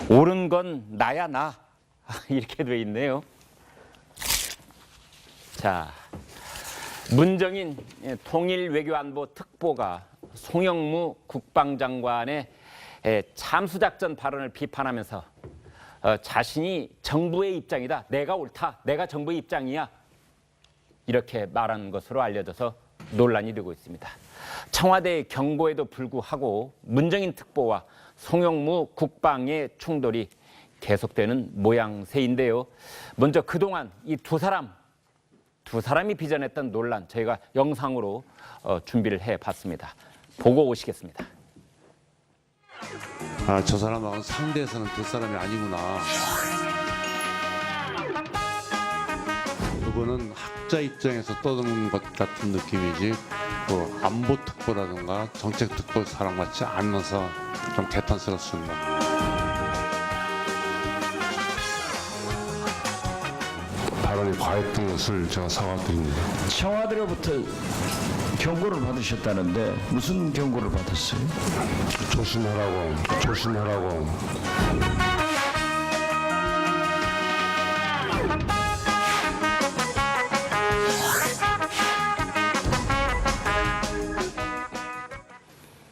옳은 건 나야 나 이렇게 돼 있네요. 자, 문정인 통일외교안보특보가 송영무 국방장관의 참수작전 발언을 비판하면서 자신이 정부의 입장이다, 내가 옳다, 내가 정부의 입장이야 이렇게 말한 것으로 알려져서 논란이 되고 있습니다. 청와대의 경고에도 불구하고 문정인 특보와 송영무 국방의 충돌이 계속되는 모양새인데요. 먼저 그동안 이 두 사람이 빚어냈던 논란 저희가 영상으로 준비를 해봤습니다. 보고 오시겠습니다. 아, 저 사람하고는 상대에서는 될 사람이 아니구나. 그거는 학자 입장에서 떠드는 것 같은 느낌이지 그 안보특보라든가 정책특보 사람 같지 않아서 좀 개탄스럽습니다. 발언이 과했던 것을 제가 사과드립니다. 청와대로부터 경고를 받으셨다는데 무슨 경고를 받았어요? 조심하라고.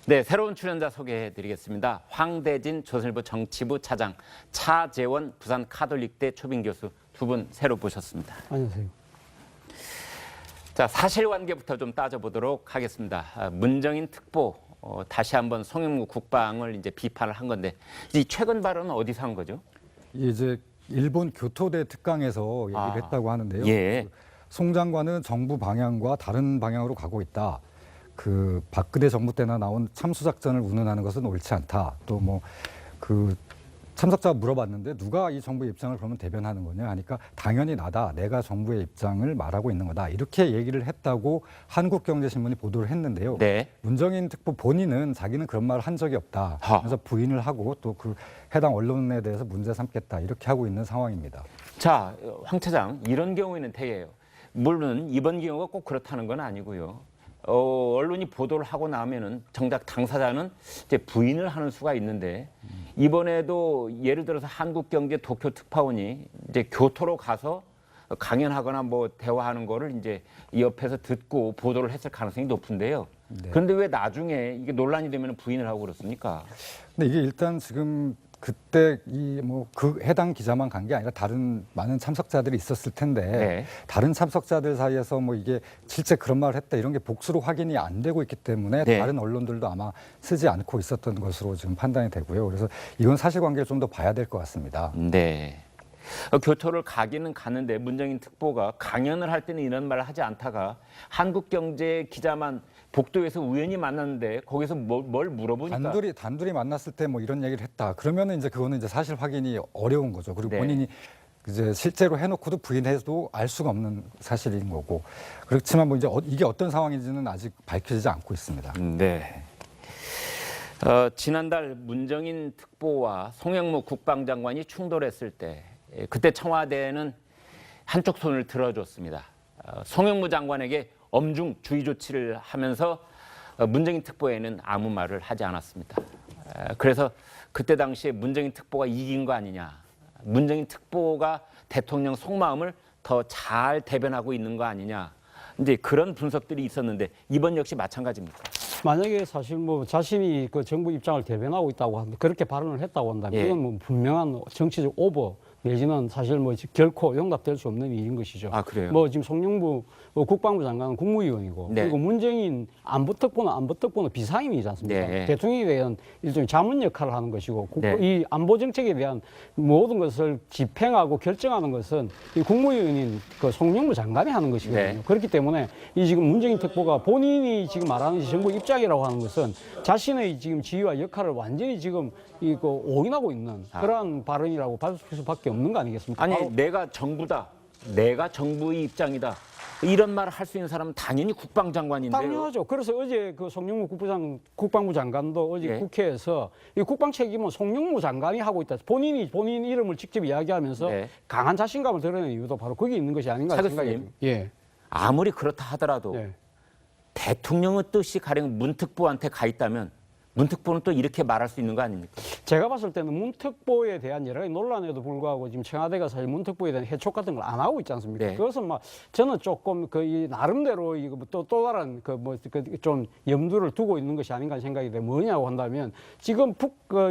네, 새로운 출연자 소개해드리겠습니다. 황대진 조선일보 정치부 차장, 차재원 부산 카톨릭대 초빙 교수 두 분 새로 모셨습니다. 안녕하세요. 자, 사실관계부터 좀 따져보도록 하겠습니다. 문정인 특보 다시 한번 송영무 국방을 이제 비판을 한 건데 이 최근 발언은 어디서 한 거죠? 이제 일본 교토대 특강에서 얘기를 했다고 하는데요. 예. 송 장관은 정부 방향과 다른 방향으로 가고 있다. 그 박근혜 정부 때나 나온 참수작전을 운운하는 것은 옳지 않다. 또 뭐 그 참석자가 물어봤는데 누가 이 정부의 입장을 그러면 대변하는 거냐 하니까 당연히 나다. 내가 정부의 입장을 말하고 있는 거다. 이렇게 얘기를 했다고 한국경제신문이 보도를 했는데요. 네. 문정인 특보 본인은 자기는 그런 말을 한 적이 없다. 그래서 부인을 하고 또 그 해당 언론에 대해서 문제 삼겠다. 이렇게 하고 있는 상황입니다. 자, 황 차장, 이런 경우에는 되게요. 물론 이번 경우가 꼭 그렇다는 건 아니고요. 언론이 보도를 하고 나면은 정작 당사자는 이제 부인을 하는 수가 있는데 이번에도 예를 들어서 한국경제 도쿄 특파원이 이제 교토로 가서 강연하거나 뭐 대화하는 거를 이제 옆에서 듣고 보도를 했을 가능성이 높은데요. 네. 그런데 왜 나중에 이게 논란이 되면 부인을 하고 그렇습니까? 근데 이게 일단 지금 그때 이 뭐 그 해당 기자만 간 게 아니라 다른 많은 참석자들이 있었을 텐데 네. 다른 참석자들 사이에서 뭐 이게 실제 그런 말을 했다 이런 게 복수로 확인이 안 되고 있기 때문에 네. 다른 언론들도 아마 쓰지 않고 있었던 것으로 지금 판단이 되고요. 그래서 이건 사실관계를 좀 더 봐야 될 것 같습니다. 네. 교토를 가기는 가는데 문정인 특보가 강연을 할 때는 이런 말을 하지 않다가 한국경제 기자만 복도에서 우연히 만났는데 거기서 뭘 물어보니까 단둘이 만났을 때 뭐 이런 얘기를 했다. 그러면은 이제 그거는 이제 사실 확인이 어려운 거죠. 그리고 네. 본인이 이제 실제로 해놓고도 부인해도 알 수가 없는 사실인 거고. 그렇지만 뭐 이제 이게 어떤 상황인지는 아직 밝혀지지 않고 있습니다. 네. 지난달 문정인 특보와 송영무 국방장관이 충돌했을 때 그때 청와대는 한쪽 손을 들어줬습니다. 송영무 장관에게 엄중 주의 조치를 하면서 문정인 특보에는 아무 말을 하지 않았습니다. 그래서 그때 당시에 문정인 특보가 이긴 거 아니냐. 문정인 특보가 대통령 속마음을 더 잘 대변하고 있는 거 아니냐. 이제 그런 분석들이 있었는데 이번 역시 마찬가지입니다. 만약에 사실 뭐 자신이 그 정부 입장을 대변하고 있다고 하는데 그렇게 발언을 했다고 한다면 예. 이건 뭐 분명한 정치적 오버 내지는 사실 뭐 결코 용납될 수 없는 일인 것이죠. 아, 그래요? 뭐 지금 송영무 국방부 장관은 국무위원이고 네. 그리고 문정인 안보특보는 비상임이지 않습니까? 네. 대통령에 대한 일종의 자문 역할을 하는 것이고 네. 이 안보 정책에 대한 모든 것을 집행하고 결정하는 것은 이 국무위원인 그 송영무 장관이 하는 것이거든요. 네. 그렇기 때문에 이 지금 문정인 특보가 본인이 지금 말하는 정부 입장이라고 하는 것은 자신의 지금 지위와 역할을 완전히 지금 이거 오인하고 있는 그러한 발언이라고 받을 수밖에 없는 거 아니겠습니까? 아니, 바로 내가 정부다. 내가 정부의 입장이다. 이런 말을 할 수 있는 사람은 당연히 국방장관인데요. 당연하죠. 그래서 어제 그 송영무 국방부 장관도 어제 예. 국회에서 이 국방 책임은 송영무 장관이 하고 있다. 본인 이름을 직접 이야기하면서 네. 강한 자신감을 드러내는 이유도 바로 거기 있는 것이 아닌가 차 생각이 교수님. 듭니다. 예. 아무리 그렇다 하더라도 예. 대통령의 뜻이 가령 문 특보한테 가 있다면 문특보는 또 이렇게 말할 수 있는 거 아닙니까? 제가 봤을 때는 문특보에 대한 여러 가지 논란에도 불구하고 지금 청와대가 사실 문특보에 대한 해촉 같은 걸 안 하고 있지 않습니까? 네. 그것은 막 저는 조금 이 나름대로 이거 또 다른 좀 염두를 두고 있는 것이 아닌가 하는 생각이 돼. 뭐냐고 한다면 지금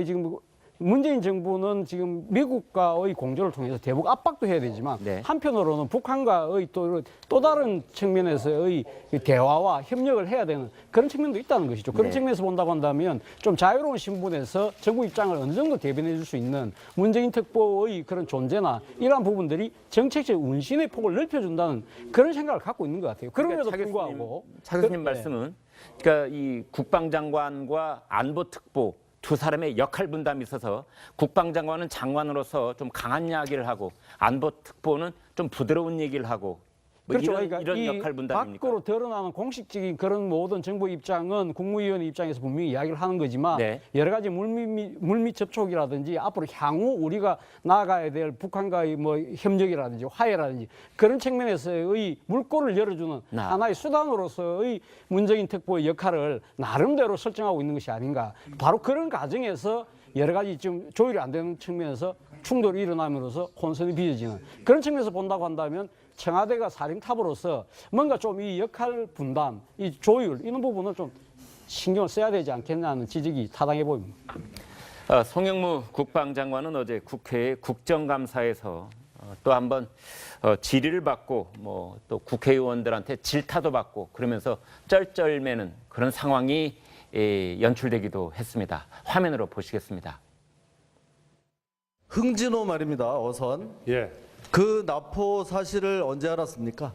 지금 문재인 정부는 지금 미국과의 공조를 통해서 대북 압박도 해야 되지만 네. 한편으로는 북한과의 또 다른 측면에서의 대화와 협력을 해야 되는 그런 측면도 있다는 것이죠. 그런 네. 측면에서 본다고 한다면 좀 자유로운 신분에서 정부 입장을 어느 정도 대변해 줄 수 있는 문재인 특보의 그런 존재나 이러한 부분들이 정책적 운신의 폭을 넓혀준다는 그런 생각을 갖고 있는 것 같아요. 그럼에도 불구하고 차 교수님 말씀은 그러니까 이 국방장관과 안보특보 두 사람의 역할 분담이 있어서 국방장관은 장관으로서 좀 강한 이야기를 하고 안보특보는 좀 부드러운 얘기를 하고 뭐 그렇죠. 이런, 그러니까 이런 이 역할 분담입니까? 밖으로 드러나는 공식적인 그런 모든 정부 입장은 국무위원 입장에서 분명히 이야기를 하는 거지만 네. 여러 가지 물밑 접촉이라든지 앞으로 향후 우리가 나아가야 될 북한과의 뭐 협력이라든지 화해라든지 그런 측면에서의 물꼬를 열어주는 하나의 수단으로서의 문재인 특보의 역할을 나름대로 설정하고 있는 것이 아닌가. 바로 그런 과정에서 여러 가지 좀 조율이 안 되는 측면에서 충돌이 일어남으로써 혼선이 빚어지는 그런 측면에서 본다고 한다면 청와대가 사령탑으로서 뭔가 좀 이 역할 분담, 이 조율 이런 부분을 좀 신경을 써야 되지 않겠냐는 지적이 타당해 보입니다. 송영무 국방장관은 어제 국회 국정감사에서 또 한번 질의를 받고 뭐 또 국회의원들한테 질타도 받고 그러면서 쩔쩔매는 그런 상황이 연출되기도 했습니다. 화면으로 보시겠습니다. 흥진호 말입니다. 어선. 예, 그 납포 사실을 언제 알았습니까?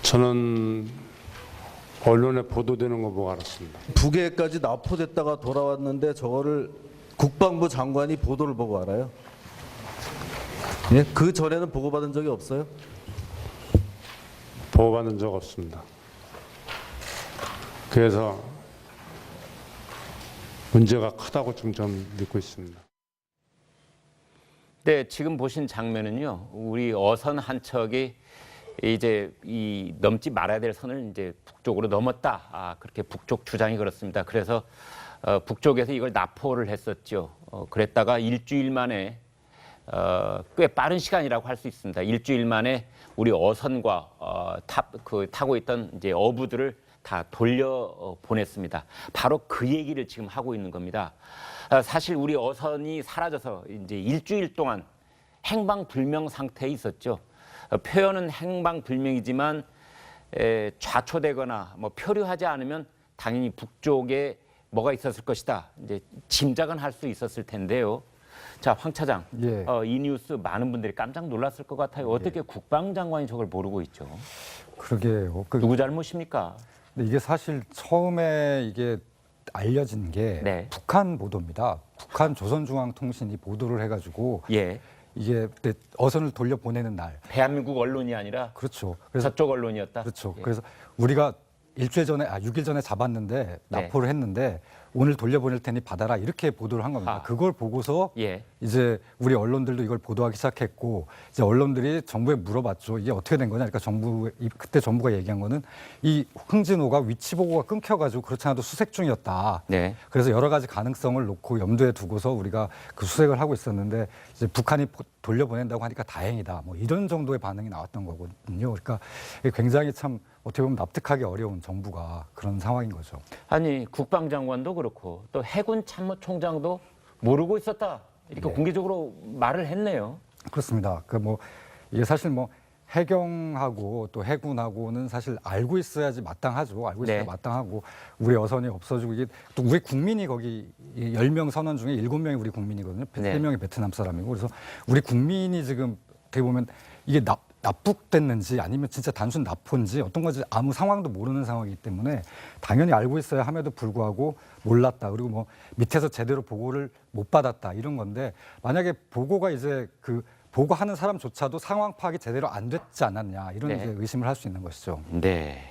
저는 언론에 보도되는 거 보고 알았습니다. 북해까지 납포됐다가 돌아왔는데 저거를 국방부 장관이 보도를 보고 알아요? 예? 그 전에는 보고받은 적이 없어요? 보고받은 적 없습니다. 그래서 문제가 크다고 좀 믿고 있습니다. 네, 지금 보신 장면은요, 우리 어선 한 척이 이제 이 넘지 말아야 될 선을 이제 북쪽으로 넘었다. 그렇게 북쪽 주장이 그렇습니다. 그래서 북쪽에서 이걸 납포를 했었죠. 그랬다가 일주일 만에 꽤 빠른 시간이라고 할 수 있습니다. 일주일 만에 우리 어선과 타고 있던 이제 어부들을 다 돌려 보냈습니다. 바로 그 얘기를 지금 하고 있는 겁니다. 사실 우리 어선이 사라져서 이제 일주일 동안 행방불명 상태에 있었죠. 표현은 행방불명이지만 좌초되거나 뭐 표류하지 않으면 당연히 북쪽에 뭐가 있었을 것이다. 이제 짐작은 할 수 있었을 텐데요. 자, 황 차장, 예. 이 뉴스 많은 분들이 깜짝 놀랐을 것 같아요. 어떻게 국방장관이 저걸 모르고 있죠? 그러게요. 누구 잘못입니까? 근데 이게 사실 처음에 이게 알려진 게 네. 북한 보도입니다. 북한 조선중앙통신이 보도를 해가지고 예, 이게 그때 어선을 돌려 보내는 날. 대한민국 언론이 아니라 그렇죠. 그래서 저쪽 언론이었다. 그렇죠. 예. 그래서 우리가 일주일 전에 6일 전에 잡았는데 네. 납포를 했는데 오늘 돌려보낼 테니 받아라 이렇게 보도를 한 겁니다. 그걸 보고서 예. 이제 우리 언론들도 이걸 보도하기 시작했고 이제 언론들이 정부에 물어봤죠. 이게 어떻게 된 거냐? 그러니까 그때 정부가 얘기한 거는 이 흥진호가 위치 보고가 끊겨가지고 그렇지 않아도 수색 중이었다. 네. 그래서 여러 가지 가능성을 놓고 염두에 두고서 우리가 그 수색을 하고 있었는데 이제 북한이 돌려보낸다고 하니까 다행이다. 뭐 이런 정도의 반응이 나왔던 거거든요. 그러니까 이게 굉장히 참 어떻게 보면 납득하기 어려운 정부가 그런 상황인 거죠. 아니 국방장관도 그렇고 또 해군 참모총장도 모르고 있었다 이렇게 공개적으로 말을 했네요. 그렇습니다. 그 뭐 이게 사실 뭐 해경하고 또 해군하고는 사실 알고 있어야지 마땅하죠. 알고 있어야 네. 마땅하고 우리 어선이 없어지고 이게 또 우리 국민이 거기 10명 선원 중에 7명이 우리 국민이거든요. 네. 3명이 베트남 사람이고 그래서 우리 국민이 지금 어떻게 보면 이게 납북됐는지 아니면 진짜 단순 납포인지 어떤 건지 아무 상황도 모르는 상황이기 때문에 당연히 알고 있어야 함에도 불구하고 몰랐다. 그리고 뭐 밑에서 제대로 보고를 못 받았다 이런 건데 만약에 보고가 이제 그 보고하는 사람조차도 상황 파악이 제대로 안 됐지 않았냐 이런 네. 이제 의심을 할 수 있는 것이죠. 네.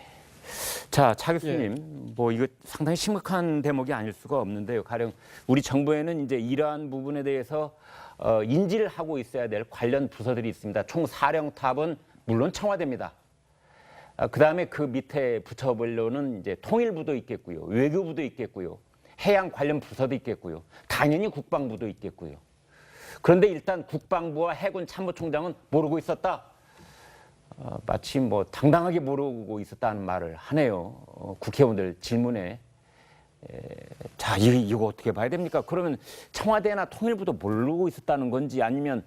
자, 차 교수님, 뭐 이거 상당히 심각한 대목이 아닐 수가 없는데요. 가령 우리 정부에는 이제 이러한 부분에 대해서 인지를 하고 있어야 될 관련 부서들이 있습니다. 총 사령탑은 물론 청와대입니다. 그다음에 그 밑에 부처별로는 이제 통일부도 있겠고요, 외교부도 있겠고요, 해양 관련 부서도 있겠고요, 당연히 국방부도 있겠고요. 그런데 일단 국방부와 해군 참모총장은 모르고 있었다. 마치 뭐 당당하게 모르고 있었다는 말을 하네요. 국회의원들 질문에. 자, 이거 어떻게 봐야 됩니까? 그러면 청와대나 통일부도 모르고 있었다는 건지 아니면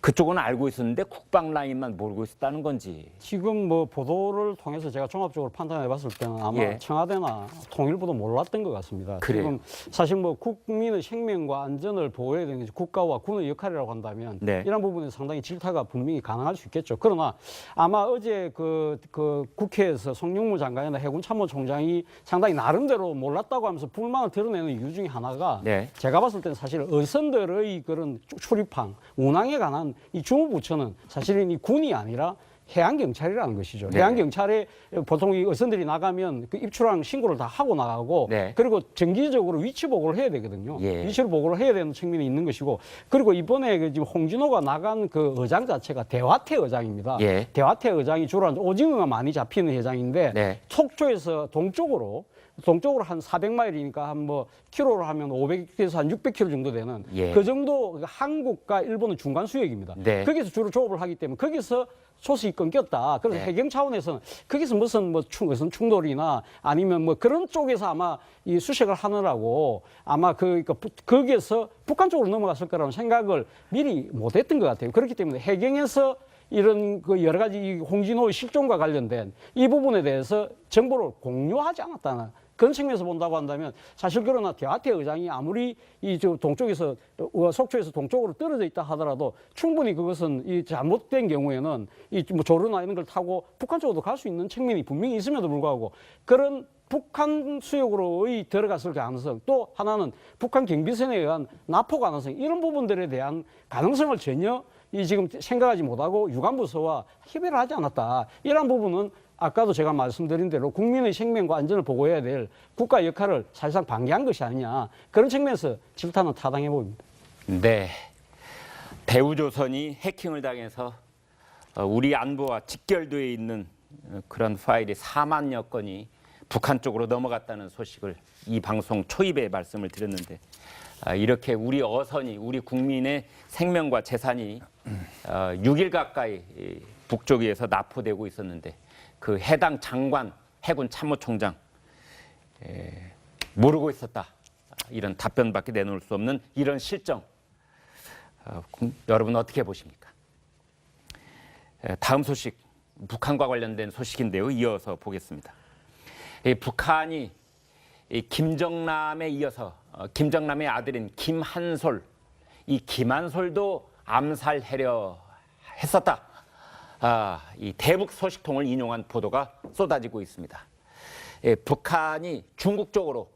그쪽은 알고 있었는데 국방 라인만 모르고 있었다는 건지. 지금 뭐 보도를 통해서 제가 종합적으로 판단해 봤을 때는 아마 예. 청와대나 통일부도 몰랐던 것 같습니다. 그래요. 지금 사실 뭐 국민의 생명과 안전을 보호해야 되는 게 국가와 군의 역할이라고 한다면 네. 이런 부분에 상당히 질타가 분명히 가능할 수 있겠죠. 그러나 아마 어제 그 국회에서 송영무 장관이나 해군 참모총장이 상당히 나름대로 몰랐다고 하면서 불만을 드러내는 이유 중에 하나가 네. 제가 봤을 때는 사실 어선들의 그런 출입항, 운항에 관한 이 주무부처는 사실은 이 군이 아니라 해양경찰이라는 것이죠. 네. 해양경찰에 보통 이 어선들이 나가면 그 입출항 신고를 다 하고 나가고 네. 그리고 그리고 정기적으로 위치 보고를 해야 되거든요. 예. 위치를 보고를 해야 되는 측면이 있는 것이고 그리고 이번에 그 지금 홍진호가 나간 그 의장 자체가 대화태 의장입니다. 예. 대화태 의장이 주로 오징어가 많이 잡히는 해장인데 네. 속초에서 동쪽으로 한 400마일이니까 한 뭐 킬로로 하면 500에서 한 600킬로 정도 되는 예. 그 정도 한국과 일본의 중간 수역입니다. 네. 거기서 주로 조업을 하기 때문에 거기서 소식이 끊겼다. 그래서 네. 해경 차원에서는 거기서 무슨 무슨 충돌이나 아니면 뭐 그런 쪽에서 아마 이 수색을 하느라고 아마 거기에서 북한 쪽으로 넘어갔을 거라는 생각을 미리 못했던 것 같아요. 그렇기 때문에 해경에서 이런 그 여러 가지 이 홍진호의 실종과 관련된 이 부분에 대해서 정보를 공유하지 않았다는 그런 측면에서 본다고 한다면 사실 그러나 대화태 의장이 아무리 이 저 동쪽에서 속초에서 동쪽으로 떨어져 있다 하더라도 충분히 그것은 이 잘못된 경우에는 이 뭐 조류나 이런 걸 타고 북한 쪽으로 갈 수 있는 측면이 분명히 있음에도 불구하고 그런 북한 수역으로의 들어갔을 가능성 또 하나는 북한 경비선에 의한 납포 가능성 이런 부분들에 대한 가능성을 전혀 이 지금 생각하지 못하고 유관부서와 협의를 하지 않았다. 이런 부분은 아까도 제가 말씀드린 대로 국민의 생명과 안전을 보호해야 될 국가 역할을 사실상 방기한 것이 아니냐. 그런 측면에서 질타는 타당해 보입니다. 네. 대우조선이 해킹을 당해서 우리 안보와 직결되어 있는 그런 파일이 4만여 건이 북한 쪽으로 넘어갔다는 소식을 이 방송 초입에 말씀을 드렸는데 이렇게 우리 어선이 우리 국민의 생명과 재산이 6일 가까이 북쪽에서 납포되고 있었는데 그 해당 장관 해군 참모총장 모르고 있었다. 이런 답변밖에 내놓을 수 없는 이런 실정. 여러분 어떻게 보십니까? 다음 소식 북한과 관련된 소식인데요. 이어서 보겠습니다. 북한이 김정남에 이어서 김정남의 아들인 김한솔, 이 김한솔도 암살하려 했었다. 이 대북 소식통을 인용한 보도가 쏟아지고 있습니다. 북한이 중국 쪽으로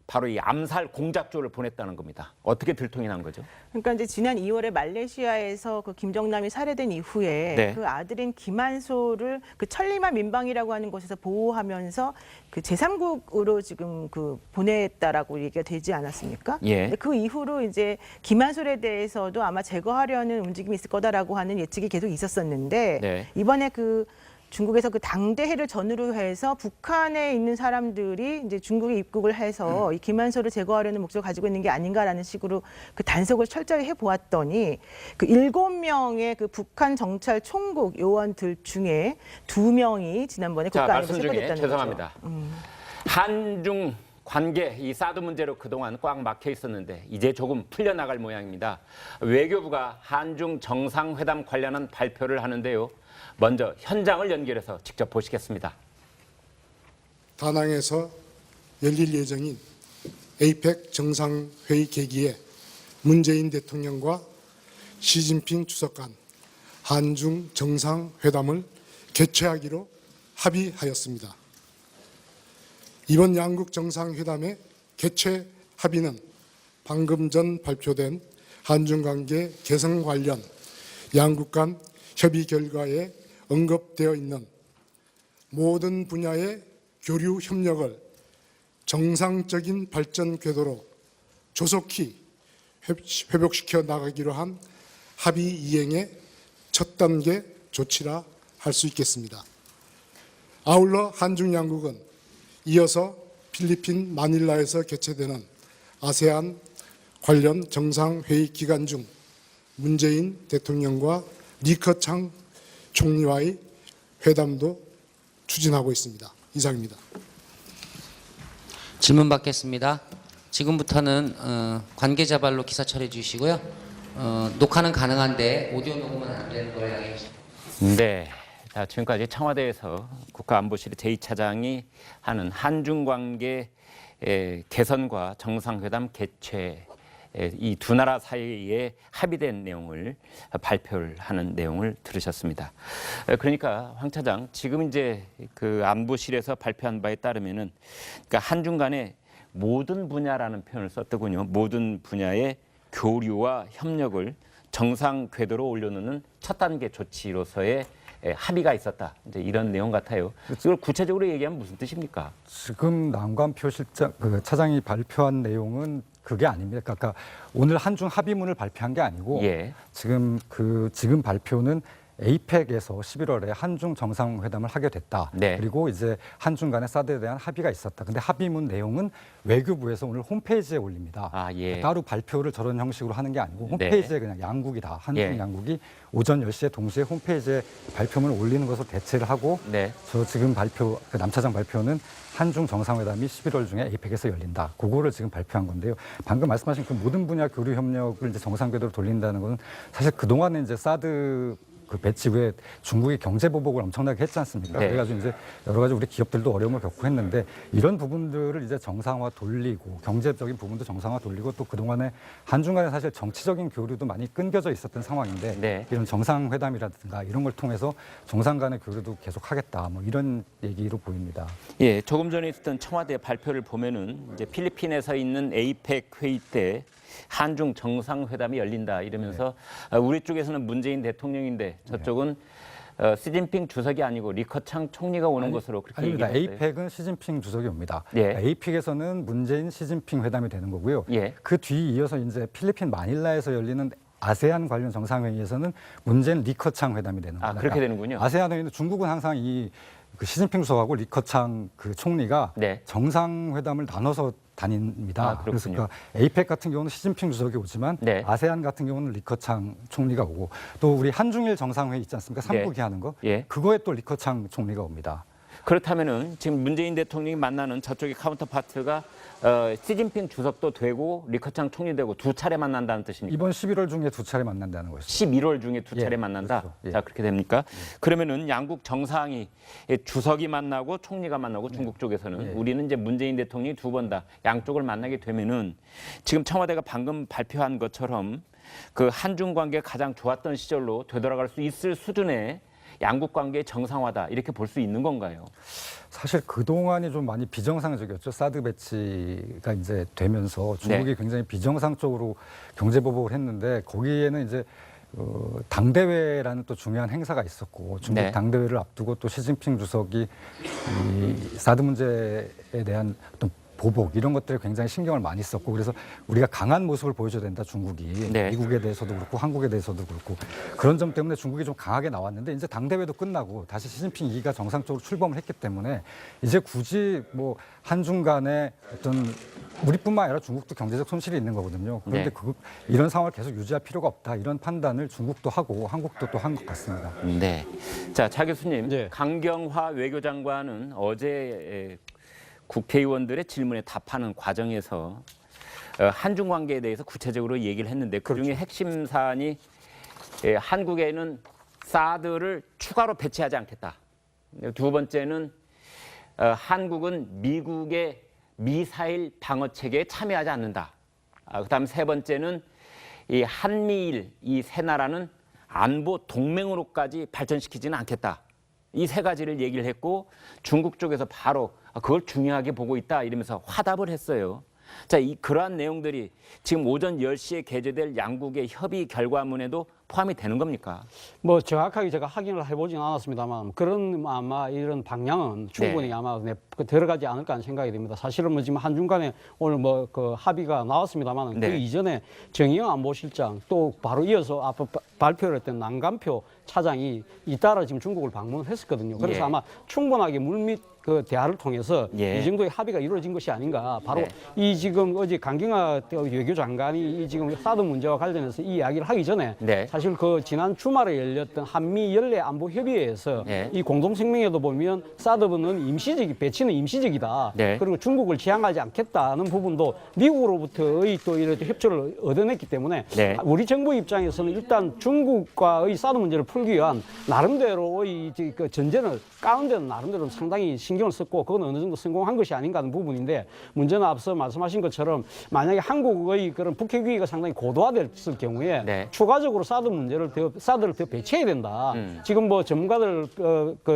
바로 이 암살 공작조를 보냈다는 겁니다. 어떻게 들통이 난 거죠? 그러니까 이제 지난 2월에 말레이시아에서 그 김정남이 살해된 이후에 네. 그 아들인 김한솔을 그 천리마 민방위라고 하는 곳에서 보호하면서 그 제3국으로 지금 그 보냈다라고 얘기가 되지 않았습니까? 예. 근데 그 이후로 이제 김한솔에 대해서도 아마 제거하려는 움직임이 있을 거다라고 하는 예측이 계속 있었었는데 네. 이번에 그 중국에서 그 당대회를 전후로 해서 북한에 있는 사람들이 이제 중국에 입국을 해서 이 김한솔을 제거하려는 목적을 가지고 있는 게 아닌가라는 식으로 그 단속을 철저히 해보았더니 그 7명의 그 북한 정찰 총국 요원들 중에 2명이 지난번에 자, 국가안보에 말씀 중에 체포됐다는 죄송합니다. 거죠. 한중 관계, 이 사드 문제로 그동안 꽉 막혀 있었는데 이제 조금 풀려나갈 모양입니다. 외교부가 한중 정상회담 관련한 발표를 하는데요. 먼저 현장을 연결해서 직접 보시겠습니다. 다낭에서 열릴 예정인 에이펙 정상회의 계기에 문재인 대통령과 시진핑 주석 간 한중 정상회담을 개최하기로 합의하였습니다. 이번 양국 정상회담의 개최 합의는 방금 전 발표된 한중관계 개선 관련 양국 간 협의 결과에 언급되어 있는 모든 분야의 교류 협력을 정상적인 발전 궤도로 조속히 회복시켜 나가기로 한 합의 이행의 첫 단계 조치라 할 수 있겠습니다. 아울러 한중 양국은 이어서 필리핀 마닐라에서 개최되는 아세안 관련 정상회의 기간 중 문재인 대통령과 리커창 총리와의 회담도 추진하고 있습니다. 이상입니다. 질문 받겠습니다. 지금부터는 관계자 발로 기사 처리해 주시고요. 녹화는 가능한데 오디오 녹음은 안 되는 걸 양해해 주십시오. 네. 자, 지금까지 청와대에서 국가안보실 제2차장이 하는 한중 관계 개선과 정상회담 개최 이 두 나라 사이에 합의된 내용을 발표를 하는 내용을 들으셨습니다. 그러니까 황 차장, 지금 이제 그 안보실에서 발표한 바에 따르면은 그러니까 한중 간의 모든 분야라는 표현을 썼더군요. 모든 분야의 교류와 협력을 정상 궤도로 올려놓는 첫 단계 조치로서의 합의가 있었다. 이제 이런 내용 같아요. 이걸 구체적으로 얘기하면 무슨 뜻입니까? 지금 남관표 실장 차장이 발표한 내용은 그게 아닙니다. 그러니까 오늘 한중 합의문을 발표한 게 아니고 예. 지금 발표는 에이펙에서 11월에 한중 정상회담을 하게 됐다. 네. 그리고 이제 한중 간의 사드에 대한 합의가 있었다. 근데 합의문 내용은 외교부에서 오늘 홈페이지에 올립니다. 아, 예. 따로 발표를 저런 형식으로 하는 게 아니고 네. 홈페이지에 그냥 양국이 다 한중 예. 양국이 오전 10시에 동시에 홈페이지에 발표문을 올리는 것으로 대체를 하고 네. 저 지금 남 차장 발표는 한중 정상회담이 11월 중에 에이펙에서 열린다. 그거를 지금 발표한 건데요. 방금 말씀하신 그 모든 분야 교류 협력을 이제 정상 궤도로 돌린다는 것은 사실 그동안에 이제 사드 그 배치 후에 중국이 경제 보복을 엄청나게 했지 않습니까? 네. 그래가지고 이제 여러 가지 우리 기업들도 어려움을 겪고 했는데 이런 부분들을 이제 정상화 돌리고 경제적인 부분도 정상화 돌리고 또 그동안에 한중 간에 사실 정치적인 교류도 많이 끊겨져 있었던 상황인데 네. 이런 정상회담이라든가 이런 걸 통해서 정상 간의 교류도 계속하겠다. 뭐 이런 얘기로 보입니다. 예, 조금 전에 있었던 청와대 발표를 보면은 이제 필리핀에서 있는 에이펙 회의 때 한중 정상회담이 열린다 이러면서 우리 쪽에서는 문재인 대통령인데 저쪽은 시진핑 주석이 아니고 리커창 총리가 오는 것으로 그렇게 아닙니다. 얘기했어요. 에이펙은 시진핑 주석이 옵니다. 예. 에이펙에서는 문재인 시진핑 회담이 되는 거고요. 예. 그 뒤 이어서 이제 필리핀 마닐라에서 열리는 아세안 관련 정상회의에서는 문재인 리커창 회담이 되는 겁니다. 아, 그렇게 되는군요. 아세안 회의는 중국은 항상 그 시진핑 주석하고 리커창 그 총리가 네. 정상회담을 나눠서 다닙니다. 아, 그래서 그렇군요. 에이펙 같은 경우는 시진핑 주석이 오지만 네. 아세안 같은 경우는 리커창 총리가 오고 또 우리 한중일 정상회의 있지 않습니까? 네. 3국이 하는 거. 예. 그거에 또 리커창 총리가 옵니다. 그렇다면은 지금 문재인 대통령이 만나는 저쪽의 카운터파트가 시진핑 주석도 되고 리커창 총리 되고 두 차례 만난다는 뜻입니까? 이번 11월 중에 두 차례 만난다는 것이죠. 11월 중에 두 차례 예, 만난다. 그렇죠. 예. 자, 그렇게 됩니까? 그러면은 양국 정상이 주석이 만나고 총리가 만나고 중국 쪽에서는 예. 우리는 이제 문재인 대통령이 두 번 다 양쪽을 만나게 되면은 지금 청와대가 방금 발표한 것처럼 그 한중 관계 가장 좋았던 시절로 되돌아갈 수 있을 수준의 양국 관계의 정상화다 이렇게 볼 수 있는 건가요? 사실 그동안이 좀 많이 비정상적이었죠. 사드 배치가 이제 되면서 중국이 네. 굉장히 비정상적으로 경제 보복을 했는데 거기에는 이제 당대회라는 또 중요한 행사가 있었고 중국 네. 당대회를 앞두고 또 시진핑 주석이 이 사드 문제에 대한 어떤 보복 이런 것들에 굉장히 신경을 많이 썼고 그래서 우리가 강한 모습을 보여줘야 된다 중국이 네. 미국에 대해서도 그렇고 한국에 대해서도 그렇고 그런 점 때문에 중국이 좀 강하게 나왔는데 이제 당대회도 끝나고 다시 시진핑 2기가 정상적으로 출범을 했기 때문에 이제 굳이 뭐 한중 간에 어떤 우리뿐만 아니라 중국도 경제적 손실이 있는 거거든요. 그런데 네. 이런 상황을 계속 유지할 필요가 없다 이런 판단을 중국도 하고 한국도 또 한 것 같습니다. 네. 자, 차 교수님, 네. 강경화 외교장관은 어제 국회의원들의 질문에 답하는 과정에서 한중 관계에 대해서 구체적으로 얘기를 했는데 그중에 핵심 사안이 한국에는 사드를 추가로 배치하지 않겠다. 두 번째는 한국은 미국의 미사일 방어 체계에 참여하지 않는다. 그다음 세 번째는 이 한미일 이 세 나라는 안보 동맹으로까지 발전시키지는 않겠다. 이 세 가지를 얘기를 했고 중국 쪽에서 바로 그걸 중요하게 보고 있다 이러면서 화답을 했어요. 자, 그러한 내용들이 지금 오전 10시에 게재될 양국의 협의 결과문에도 포함이 되는 겁니까? 뭐 정확하게 제가 확인을 해보진 않았습니다만 그런 아마 이런 방향은 충분히 네. 아마 들어가지 않을까 하는 생각이 듭니다. 사실은 뭐 지금 한중 간에 오늘 뭐 그 합의가 나왔습니다만 네. 그 이전에 정의영 안보실장 또 바로 이어서 앞서 발표를 했던 남간표 차장이 잇따라 지금 중국을 방문했었거든요. 그래서 예. 아마 충분하게 물밑 그 대화를 통해서 예. 이 정도의 합의가 이루어진 것이 아닌가. 바로 네. 이 지금 어제 강경화 외교장관이 이 지금 사드 문제와 관련해서 이 이야기를 하기 전에 네. 사실 그 지난 주말에 열렸던 한미 연례 안보 협의회에서 네. 이 공동声明에도 보면 사드는 배치는 임시적이다. 네. 그리고 중국을 지향하지 않겠다는 부분도 미국으로부터의 또 이런 협조를 얻어냈기 때문에 네. 우리 정부 입장에서는 일단 중국과의 사드 문제를 풀기 위한 나름대로의 그 전제를 까는 데는 나름대로 상당히 신경을 썼고 그건 어느 정도 성공한 것이 아닌가 하는 부분인데 문제는 앞서 말씀하신 것처럼 만약에 한국의 그런 북핵 위기가 상당히 고도화됐을 경우에 네. 추가적으로 사드를 더 배치해야 된다. 지금 뭐 전문가들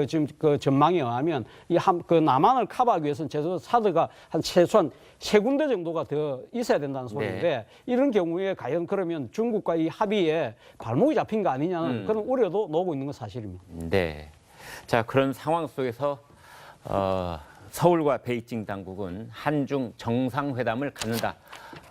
지금 그 전망에 의하면 그 남한을 커버하기 위해서는 제도 사드가 한 최소한 3군데 정도가 더 있어야 된다는 소리인데 네. 이런 경우에 과연 그러면 중국과 이 합의에 발목이 잡힌 거 아니냐는 그런 우려도 나오고 있는 건 사실입니다. 네. 자, 그런 상황 속에서 서울과 베이징 당국은 한중 정상회담을 갖는다.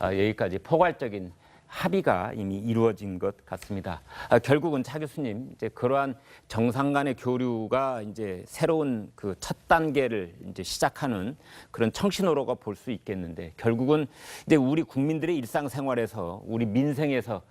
여기까지 포괄적인 합의가 이미 이루어진 것 같습니다. 결국은 차 교수님, 이제 그러한 정상 간의 교류가 이제 새로운 그 첫 단계를 이제 시작하는 그런 청신호로가 볼 수 있겠는데 결국은 이제 우리 국민들의 일상생활에서 우리 민생에서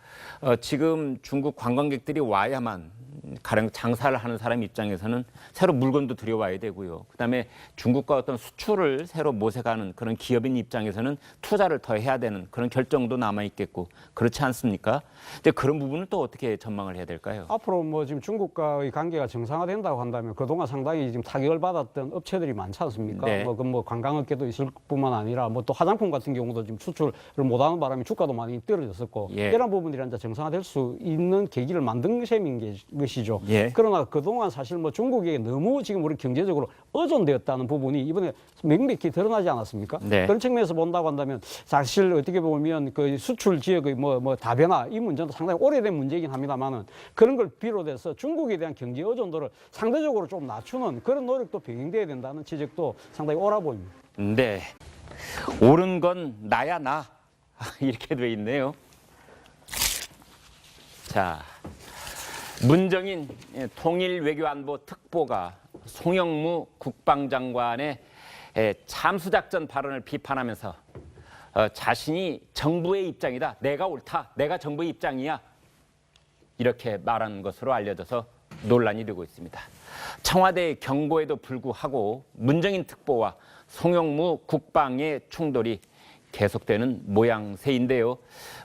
지금 중국 관광객들이 와야만 가령 장사를 하는 사람 입장에서는 새로 물건도 들여와야 되고요. 그다음에 중국과 어떤 수출을 새로 모색하는 그런 기업인 입장에서는 투자를 더 해야 되는 그런 결정도 남아 있겠고 그렇지 않습니까? 근데 그런 부분은 또 어떻게 전망을 해야 될까요? 앞으로 뭐 지금 중국과의 관계가 정상화된다고 한다면 그동안 상당히 지금 타격을 받았던 업체들이 많지 않습니까? 네. 뭐 관광업계도 있을 뿐만 아니라 뭐 또 화장품 같은 경우도 지금 수출을 못하는 바람에 주가도 많이 떨어졌었고 예. 이런 부분들이 이제 정상화될 수 있는 계기를 만든 셈인 것이죠. 예. 그러나 그동안 사실 뭐 중국에 너무 지금 우리 경제적으로 의존되었다는 부분이 이번에 명백히 드러나지 않았습니까? 네. 그런 측면에서 본다고 한다면 사실 어떻게 보면 그 수출 지역의 뭐 다변화 이 문제도 상당히 오래된 문제이긴 합니다만은 그런 걸 비롯해서 중국에 대한 경제 의존도를 상대적으로 좀 낮추는 그런 노력도 병행돼야 된다는 지적도 상당히 옳아 보입니다. 네. 옳은 건 나야 나. 이렇게 돼 있네요. 자, 문정인 통일외교안보 특보가 송영무 국방장관의 참수작전 발언을 비판하면서 자신이 정부의 입장이다. 내가 옳다. 내가 정부의 입장이야. 이렇게 말한 것으로 알려져서 논란이 되고 있습니다. 청와대의 경고에도 불구하고 문정인 특보와 송영무 국방의 충돌이 계속되는 모양새인데요.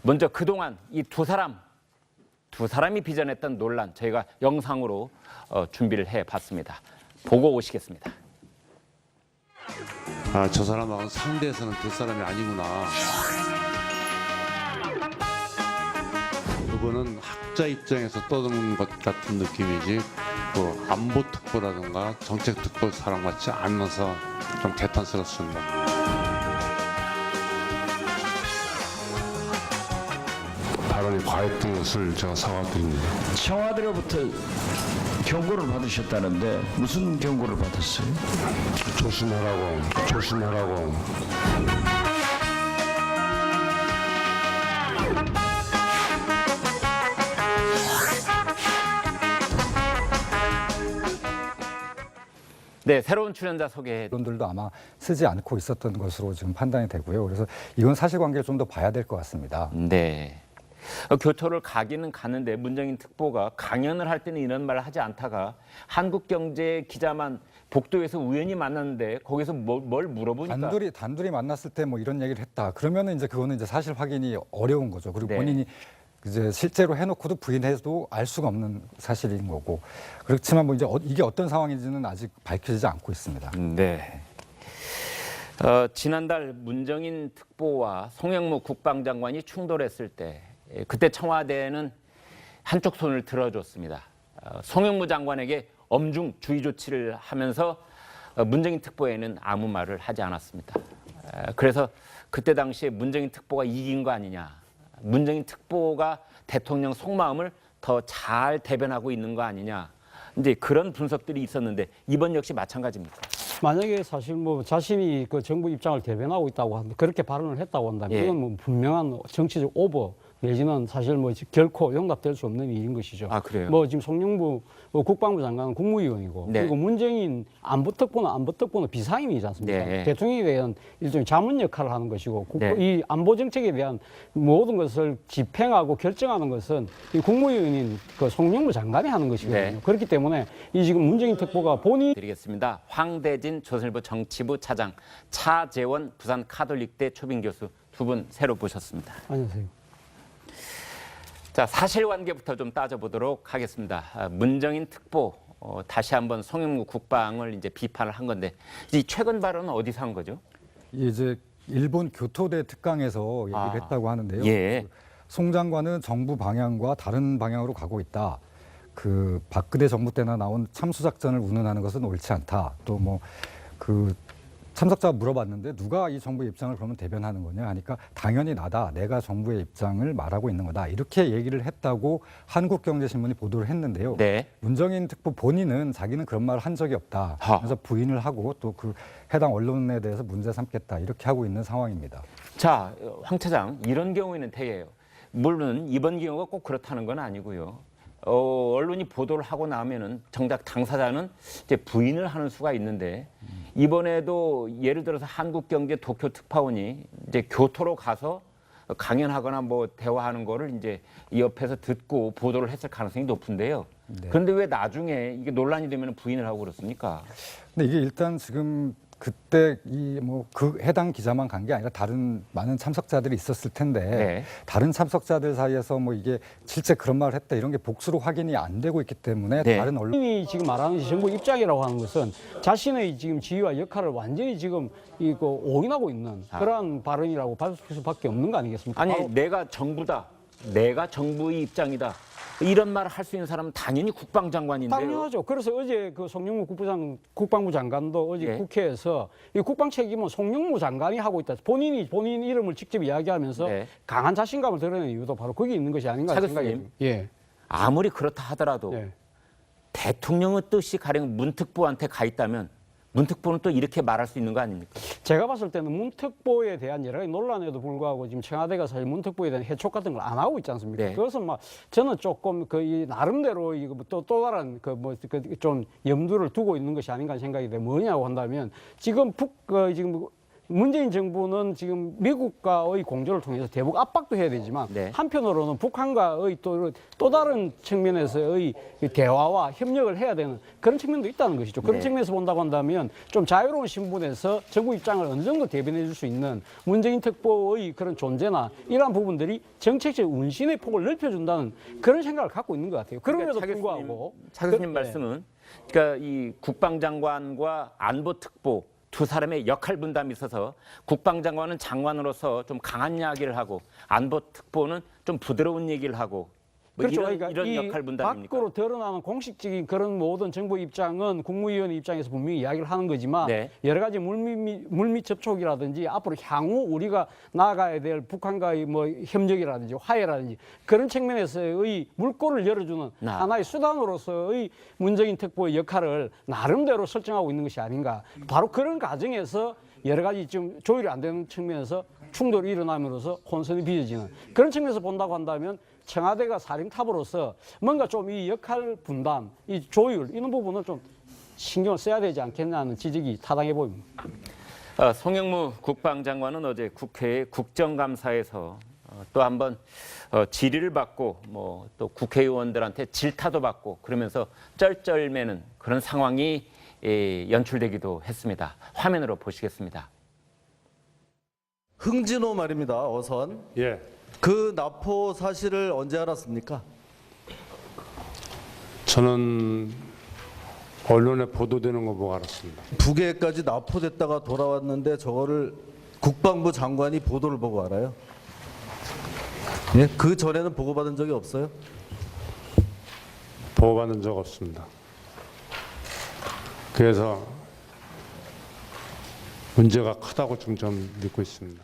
먼저 그동안 이 두 사람이 빚어냈던 논란 저희가 영상으로 준비를 해봤습니다. 보고 오시겠습니다. 아, 저 사람하고는 상대에서는 될 사람이 아니구나. 그거는 학자 입장에서 떠드는 것 같은 느낌이지 그 안보 특보라든가 정책 특보 사람 같지 않아서 좀 개탄스럽습니다. 발언이 과했던 것을 제가 사과드립니다. 청와대로부터 경고를 받으셨다는데 무슨 경고를 받았어요? 조심하라고. 네, 새로운 출연자 소개. 언론들도 아마 쓰지 않고 있었던 것으로 지금 판단이 되고요. 그래서 이건 사실관계를 좀 더 봐야 될 것 같습니다. 네. 교토를 가기는 가는데 문정인 특보가 강연을 할 때는 이런 말을 하지 않다가 한국경제 기자만 복도에서 우연히 만났는데 거기서 뭘 물어보니까 단둘이 만났을 때 뭐 이런 얘기를 했다. 그러면은 이제 그거는 이제 사실 확인이 어려운 거죠. 그리고 네. 본인이 이제 실제로 해놓고도 부인해도 알 수가 없는 사실인 거고. 그렇지만 뭐 이제 이게 어떤 상황인지는 아직 밝혀지지 않고 있습니다. 네. 지난달 문정인 특보와 송영무 국방장관이 충돌했을 때 그때 청와대는 한쪽 손을 들어줬습니다. 송영무 장관에게 엄중 주의 조치를 하면서 문정인 특보에는 아무 말을 하지 않았습니다. 그래서 그때 당시에 문정인 특보가 이긴 거 아니냐. 문정인 특보가 대통령 속마음을 더 잘 대변하고 있는 거 아니냐. 이제 그런 분석들이 있었는데 이번 역시 마찬가지입니까? 만약에 사실 뭐 자신이 그 정부 입장을 대변하고 있다고 한다, 그렇게 발언을 했다고 한다면 예. 이건 뭐 분명한 정치적 오버 내지는 사실 뭐 결코 용납될 수 없는 일인 것이죠. 아, 그래요? 뭐 지금 송영무 국방부 장관은 국무위원이고 네. 그리고 문정인 안보특보는 비상임이지 않습니까? 네. 대통령에 대한 일종의 자문 역할을 하는 것이고 네. 이 안보 정책에 대한 모든 것을 집행하고 결정하는 것은 이 국무위원인 그 송영무 장관이 하는 것이거든요. 네. 그렇기 때문에 이 지금 문정인 특보가 본인 드리겠습니다. 황대진 조선일보 정치부 차장, 차재원 부산 카톨릭대 초빙 교수 두 분 새로 모셨습니다. 안녕하세요. 자, 사실관계부터 좀 따져보도록 하겠습니다. 문정인 특보 다시 한번 송영무 국방을 이제 비판을 한 건데 이 최근 발언은 어디서 한 거죠? 이제 일본 교토대 특강에서 얘기를 아, 했다고 하는데요. 예. 송 장관은 정부 방향과 다른 방향으로 가고 있다. 그 박근혜 정부 때나 나온 참수작전을 운운하는 것은 옳지 않다. 또 뭐 그 참석자가 물어봤는데 누가 이 정부의 입장을 그러면 대변하는 거냐 하니까 당연히 나다. 내가 정부의 입장을 말하고 있는 거다. 이렇게 얘기를 했다고 한국경제신문이 보도를 했는데요. 네. 문정인 특보 본인은 자기는 그런 말을 한 적이 없다. 그래서 부인을 하고 또 그 해당 언론에 대해서 문제 삼겠다. 이렇게 하고 있는 상황입니다. 자, 황 차장, 이런 경우에는 되게요. 물론 이번 경우가 꼭 그렇다는 건 아니고요. 언론이 보도를 하고 나면은 정작 당사자는 이제 부인을 하는 수가 있는데 이번에도 예를 들어서 한국경제 도쿄 특파원이 이제 교토로 가서 강연하거나 뭐 대화하는 거를 이제 옆에서 듣고 보도를 했을 가능성이 높은데요. 네. 그런데 왜 나중에 이게 논란이 되면 부인을 하고 그렇습니까? 근데 이게 일단 지금 그때 이 뭐 그 해당 기자만 간 게 아니라 다른 많은 참석자들이 있었을 텐데 네. 다른 참석자들 사이에서 뭐 이게 실제 그런 말을 했다 이런 게 복수로 확인이 안 되고 있기 때문에 네. 다른 언론 본인이 지금 말하는 정부 입장이라고 하는 것은 자신의 지금 지위와 역할을 완전히 지금 이거 오인하고 있는 그러한 발언이라고 받을 수밖에 없는 거 아니겠습니까? 아니 바로 내가 정부다. 내가 정부의 입장이다. 이런 말을 할 수 있는 사람은 당연히 국방장관인데요. 당연하죠. 그래서 어제 그 송영무 국방부 장관도 어제 예. 국회에서 이 국방 책임은 송영무 장관이 하고 있다. 본인 이름을 직접 이야기하면서 네. 강한 자신감을 드러내는 이유도 바로 거기 있는 것이 아닌가 차 생각이 교수님. 듭니다. 예. 아무리 그렇다 하더라도 예. 대통령의 뜻이 가령 문특보한테 가 있다면 문특보는 또 이렇게 말할 수 있는 거 아닙니까? 제가 봤을 때는 문특보에 대한 여러 가지 논란에도 불구하고 지금 청와대가 사실 문특보에 대한 해촉 같은 걸 안 하고 있지 않습니까? 네. 그것은 막 저는 조금 그 이 나름대로 이거 또 다른 그 뭐 그 좀 염두를 두고 있는 것이 아닌가 생각이 돼. 뭐냐고 한다면 지금 지금 문재인 정부는 지금 미국과의 공조를 통해서 대북 압박도 해야 되지만 네. 한편으로는 북한과의 또 다른 측면에서의 대화와 협력을 해야 되는 그런 측면도 있다는 것이죠. 그런 네. 측면에서 본다고 한다면 좀 자유로운 신분에서 정부 입장을 어느 정도 대변해 줄 수 있는 문재인 특보의 그런 존재나 이러한 부분들이 정책적 운신의 폭을 넓혀준다는 그런 생각을 갖고 있는 것 같아요. 그럼에도 그러니까 불구하고 차 교수님 네. 말씀은 그러니까 이 국방장관과 안보특보 두 사람의 역할 분담이 있어서 국방장관은 장관으로서 좀 강한 이야기를 하고 안보특보는 좀 부드러운 얘기를 하고 뭐 그렇죠. 이런, 그러니까 이런 이 역할 분담입니까? 밖으로 드러나는 공식적인 그런 모든 정부 입장은 국무위원회 입장에서 분명히 이야기를 하는 거지만 네. 여러 가지 물밑 접촉이라든지 앞으로 향후 우리가 나아가야 될 북한과의 뭐 협력이라든지 화해라든지 그런 측면에서의 물꼬를 열어주는 하나의 수단으로서의 문정인 특보의 역할을 나름대로 설정하고 있는 것이 아닌가. 바로 그런 과정에서 여러 가지 좀 조율이 안 되는 측면에서 충돌이 일어남으로써 혼선이 빚어지는 그런 측면에서 본다고 한다면 청와대가 사령탑으로서 뭔가 좀 이 역할 분담, 이 조율 이런 부분을 좀 신경을 써야 되지 않겠냐는 지적이 타당해 보입니다. 송영무 국방장관은 어제 국회 국정감사에서 또 한번 질의를 받고 뭐 또 국회의원들한테 질타도 받고 그러면서 쩔쩔매는 그런 상황이 연출되기도 했습니다. 화면으로 보시겠습니다. 흥진호 말입니다. 어선. 예. 그 납포 사실을 언제 알았습니까? 저는 언론에 보도되는 거 보고 알았습니다. 북해까지 납포됐다가 돌아왔는데 저거를 국방부 장관이 보도를 보고 알아요? 예? 그 전에는 보고받은 적이 없어요? 보고받은 적 없습니다. 그래서 문제가 크다고 좀 믿고 있습니다.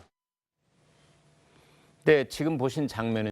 네, 지금 보신 장면은